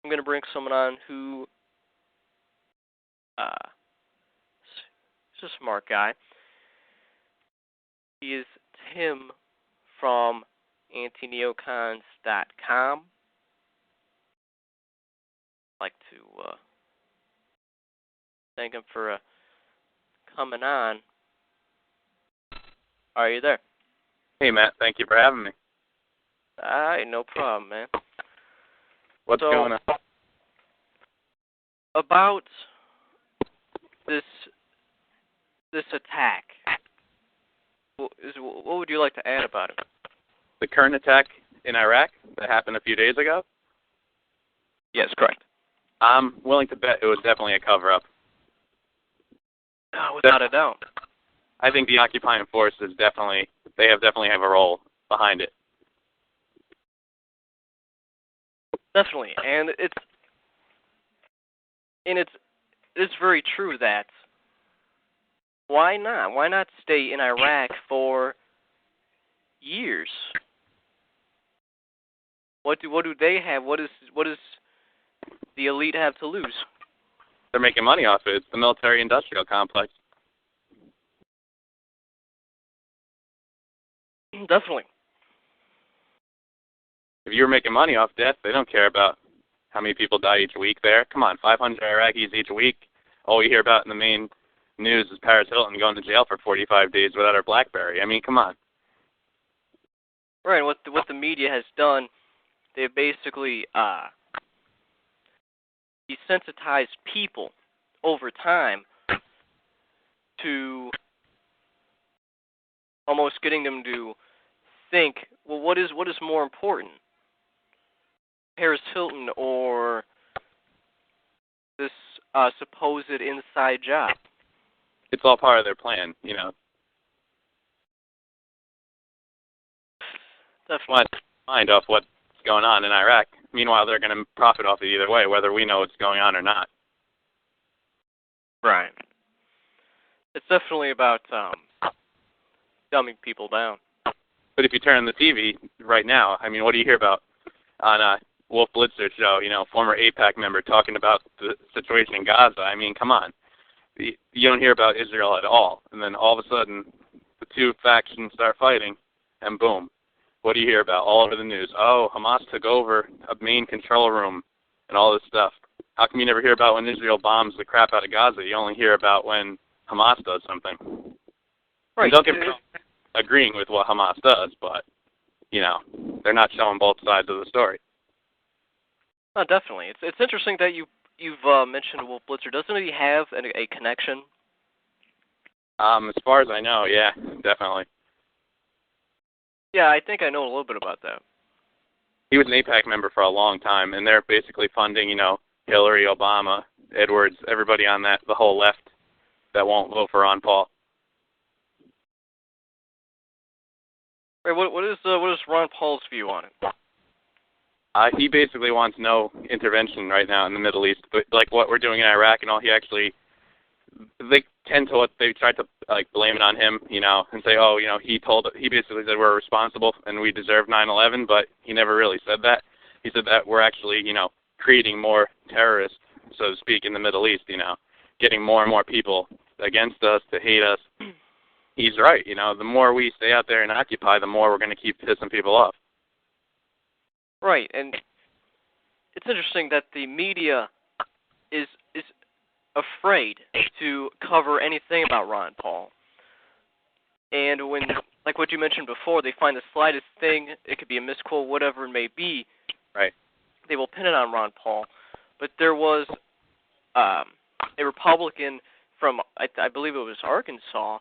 I'm going to bring someone on who is a smart guy. He is Tim from antineocons.com. I'd like to thank him for coming on. Are you there? Hey, Matt. Thank you for having me. No problem, man. What's going on? About this attack, what would you like to add about it? The current attack in Iraq that happened a few days ago? Yes, correct. I'm willing to bet it was definitely a cover-up. Without a doubt. I think the occupying forces definitely have a role behind it. Definitely, and it's very true that why not? Why not stay in Iraq for years? What do they have? What does the elite have to lose? They're making money off it. It's the military-industrial complex. Definitely. If you were making money off death, they don't care about how many people die each week there. Come on, 500 Iraqis each week. All we hear about in the main news is Paris Hilton going to jail for 45 days without her BlackBerry. I mean, come on. Right. What the media has done, they basically desensitized people over time to almost getting them to think, well, what is more important, Paris Hilton or this supposed inside job? It's all part of their plan, you know. Definitely. Mind off what's going on in Iraq. Meanwhile, they're going to profit off it either way, whether we know what's going on or not. Right. It's definitely about dumbing people down. But if you turn on the TV right now, I mean, what do you hear about on Wolf Blitzer's show? You know, former AIPAC member talking about the situation in Gaza. I mean, come on. You don't hear about Israel at all. And then all of a sudden, the two factions start fighting, and boom. What do you hear about all over the news? Oh, Hamas took over a main control room and all this stuff. How come you never hear about when Israel bombs the crap out of Gaza? You only hear about when Hamas does something. Right. And don't get me wrong, agreeing with what Hamas does, but, you know, they're not showing both sides of the story. Oh, definitely. It's interesting that you've mentioned Wolf Blitzer. Doesn't he have a connection? As far as I know, yeah, definitely. Yeah, I think I know a little bit about that. He was an AIPAC member for a long time, and they're basically funding, you know, Hillary, Obama, Edwards, everybody on that, the whole left that won't vote for Ron Paul. Right, what is Ron Paul's view on it? He basically wants no intervention right now in the Middle East, but like what we're doing in Iraq and all. They tried to like blame it on him, you know, and say, oh, you know, he basically said we're responsible and we deserve 9/11, but he never really said that. He said that we're actually, you know, creating more terrorists, so to speak, in the Middle East, you know, getting more and more people against us to hate us. He's right, you know, the more we stay out there and occupy, the more we're going to keep pissing people off. Right, and it's interesting that the media is afraid to cover anything about Ron Paul. And when, like what you mentioned before, they find the slightest thing, it could be a misquote, whatever it may be, right, they will pin it on Ron Paul. But there was a Republican from, I believe it was Arkansas,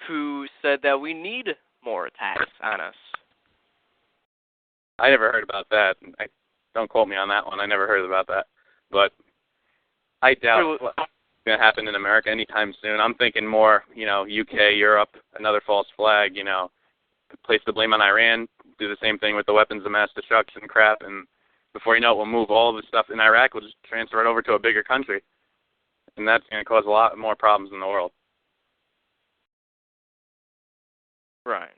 who said that we need more attacks on us. I never heard about that. Don't quote me on that one. I never heard about that. But I doubt what's going to happen in America anytime soon. I'm thinking more, you know, UK, Europe, another false flag, you know, place the blame on Iran, do the same thing with the weapons of mass destruction crap, and before you know it, we'll move all the stuff in Iraq, we'll just transfer it over to a bigger country. And that's going to cause a lot more problems in the world. Right.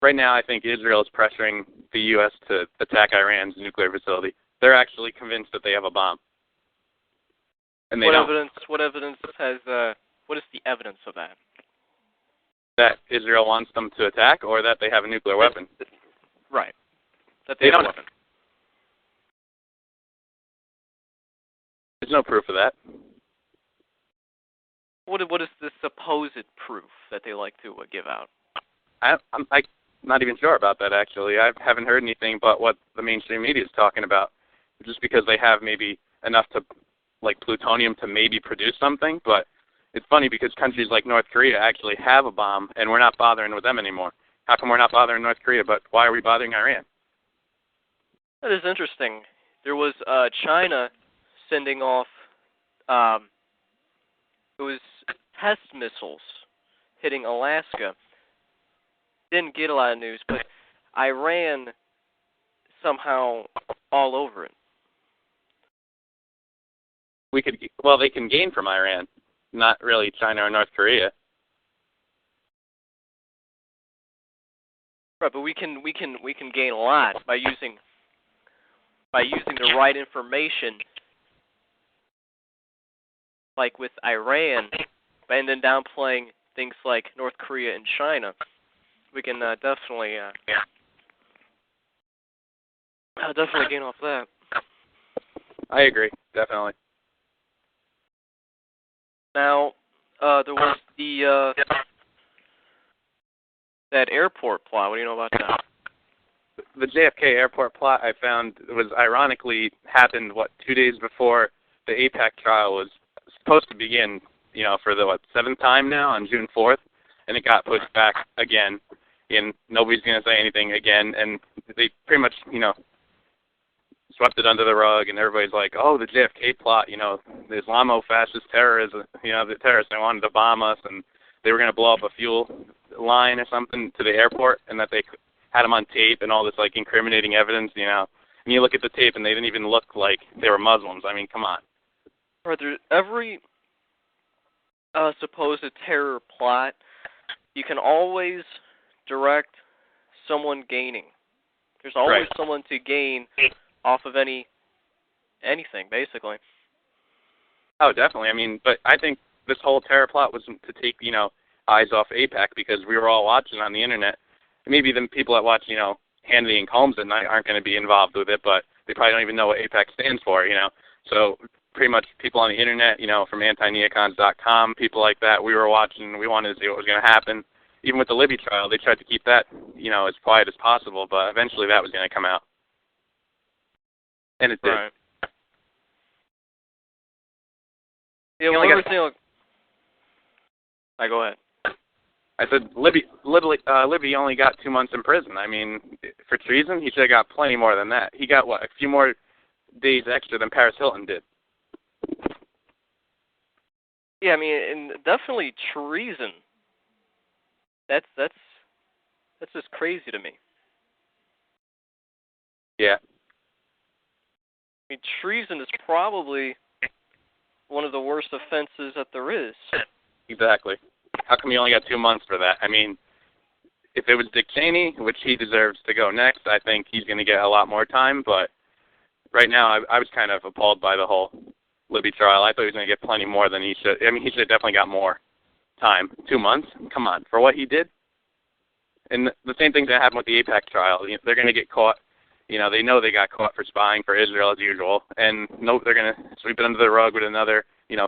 Right now, I think Israel is pressuring the U.S. to attack Iran's nuclear facility. They're actually convinced that they have a bomb. And they What don't. evidence? What evidence has? What is the evidence of that? That Israel wants them to attack, or that they have a nuclear weapon. Right. That they have a weapon. There's no proof of that. What is the supposed proof that they like to give out? I'm not even sure about that, actually. I haven't heard anything but what the mainstream media is talking about. Just because they have maybe enough to, like, plutonium to maybe produce something, but it's funny because countries like North Korea actually have a bomb, and we're not bothering with them anymore. How come we're not bothering North Korea, but why are we bothering Iran? That is interesting. There was China sending off, it was test missiles hitting Alaska. Didn't get a lot of news, but Iran somehow all over it. They can gain from Iran, not really China or North Korea. Right, but we can gain a lot by using the right information, like with Iran, and then downplaying things like North Korea and China. We can definitely gain off that. I agree, definitely. Now, there was that airport plot. What do you know about that? The JFK airport plot I found was ironically happened, 2 days before the AIPAC trial was supposed to begin, for the, 7th time now on June 4th, and it got pushed back again, and nobody's going to say anything again, and they pretty much, swept it under the rug, and everybody's like, oh, the JFK plot, the Islamo-fascist terrorism, the terrorists, they wanted to bomb us, and they were going to blow up a fuel line or something to the airport, and that they had them on tape and all this, incriminating evidence, and you look at the tape, and they didn't even look like they were Muslims. I mean, come on. Right, every supposed terror plot, you can always direct someone gaining. There's always someone to gain off of anything, basically. Oh, definitely. I mean, but I think this whole terror plot was to take, eyes off AIPAC because we were all watching on the internet. Maybe the people that watch, Hannity and Combs at night aren't going to be involved with it, but they probably don't even know what AIPAC stands for, So pretty much people on the internet, from antineocons.com, people like that, we were watching, we wanted to see what was going to happen. Even with the Libby trial, they tried to keep that, as quiet as possible, but eventually that was going to come out. And it did. Right. Yeah, well, everything. Go ahead. I said Libby only got 2 months in prison. I mean, for treason, he should have got plenty more than that. He got, a few more days extra than Paris Hilton did. Yeah, I mean, and definitely treason. That's just crazy to me. Yeah. I mean, treason is probably one of the worst offenses that there is. Exactly. How come you only got 2 months for that? I mean, if it was Dick Cheney, which he deserves to go next, I think he's going to get a lot more time. But right now, I was kind of appalled by the whole Libby trial. I thought he was going to get plenty more than he should. I mean, he should have definitely got more time. 2 months? Come on. For what he did? And the same thing's going to happen with the AIPAC trial. They're going to get caught. They know they got caught for spying for Israel as usual. And they're going to sweep it under the rug with another,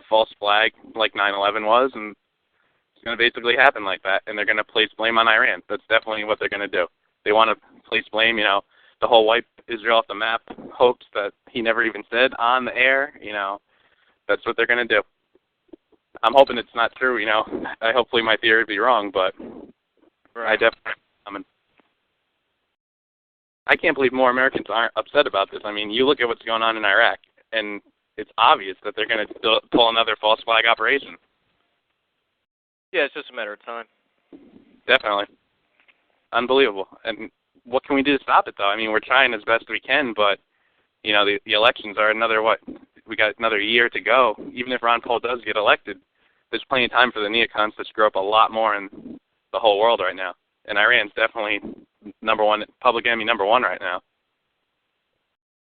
false flag like 9/11 was. And it's going to basically happen like that. And they're going to place blame on Iran. That's definitely what they're going to do. They want to place blame, the whole wipe Israel off the map hoax that he never even said on the air. That's what they're going to do. I'm hoping it's not true, hopefully my theory would be wrong, but I definitely, I can't believe more Americans aren't upset about this. I mean, you look at what's going on in Iraq, and it's obvious that they're going to pull another false flag operation. Yeah, it's just a matter of time. Definitely. Unbelievable. And what can we do to stop it, though? I mean, we're trying as best we can, but, the elections are another, we got another year to go. Even if Ron Paul does get elected, there's plenty of time for the neocons to screw up a lot more in the whole world right now. And Iran's definitely public enemy number one right now.